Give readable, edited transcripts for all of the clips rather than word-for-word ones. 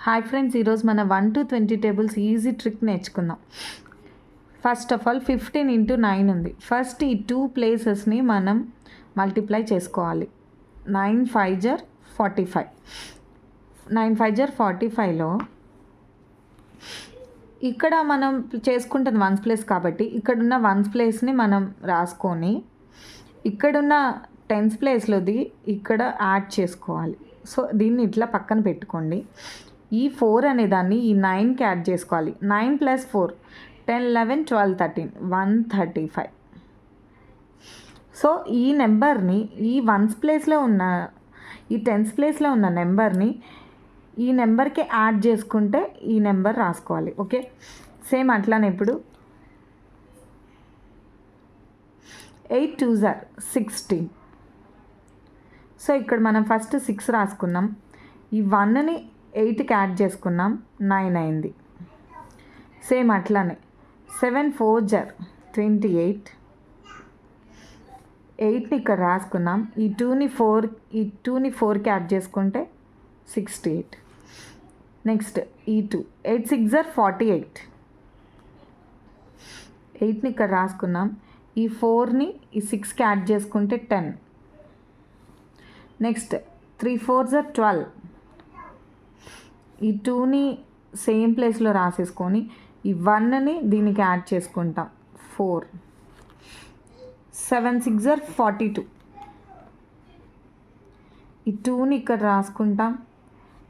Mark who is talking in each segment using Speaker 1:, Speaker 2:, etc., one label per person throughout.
Speaker 1: Hi friends, ఈరోజు మన 1 to 20 tables easy trick నేర్చుకుందాం. ఫస్ట్ ఆఫ్ ఆల్ 15 into 9 ఉంది. ఫస్ట్ ఈ 2 ప్లేసెస్ని మనం మల్టిప్లై చేసుకోవాలి. 9 5 జర్ 45. 9 5 జర్ 45లో ఇక్కడ మనం చేసుకుంటుంది వన్స్ ప్లేస్ కాబట్టి ఇక్కడున్న వన్స్ ప్లేస్ని మనం రాసుకొని ఇక్కడున్న టెన్స్ ప్లేస్లోది ఇక్కడ యాడ్ చేసుకోవాలి. సో దీన్ని ఇట్లా పక్కన పెట్టుకోండి. ఈ 4 అనే దాన్ని ఈ 9కి యాడ్ చేసుకోవాలి. 9 + 4 10 11 12 13 135. సో ఈ నెంబర్ని ఈ వన్స్ ప్లేస్లో ఉన్న ఈ టెన్స్ ప్లేస్లో ఉన్న నెంబర్ని ఈ నెంబర్కి యాడ్ చేసుకుంటే ఈ నెంబర్ రాసుకోవాలి. ఓకే, సేమ్ అట్లానే ఇప్పుడు 8 2s are 16. సో ఇక్కడ మనం ఫస్ట్ 6 రాసుకున్నాం. ఈ 1ని 8కి యాడ్ చేసుకున్నాం, 9 అయింది. సేమ్ అట్లానే 7 4s are 28. 8ని ఇక్కడ రాసుకున్నాం. ఈ 2ని 4కి యాడ్ చేసుకుంటే 68. నెక్స్ట్ ఈ 2 8 6s are 48. 8ని ఇక్కడ రాసుకున్నాం. ఈ 4ని ఈ 6కి యాడ్ చేసుకుంటే 10. Next 3 4s are 12. ఈ 2ని సేమ్ ప్లేస్లో రాసేసుకొని ఈ 1ని దీనికి యాడ్ చేసుకుంటాం, 4. 7 6s are 42. ఈ 2ని ఇక్కడ రాసుకుంటాం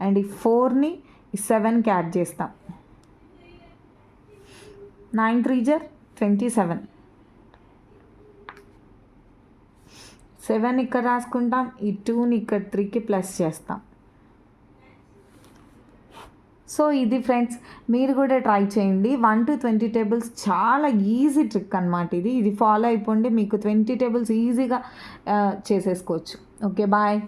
Speaker 1: అండ్ ఈ 4ని ఈ 7కి యాడ్ చేస్తాం. 9 3s are 27. 7 ఇక్కడ రాసుకుంటాం. ఈ 2ని ఇక్కడ 3కి ప్లస్ చేస్తాం. సో ఇది ఫ్రెండ్స్, మీరు కూడా ట్రై చేయండి. 1 to 20 టేబుల్స్ చాలా ఈజీ ట్రిక్ అనమాట. ఇది ఫాలో అయిపోండి, మీకు 20 టేబుల్స్ ఈజీగా చేసేసుకోవచ్చు. Okay, bye.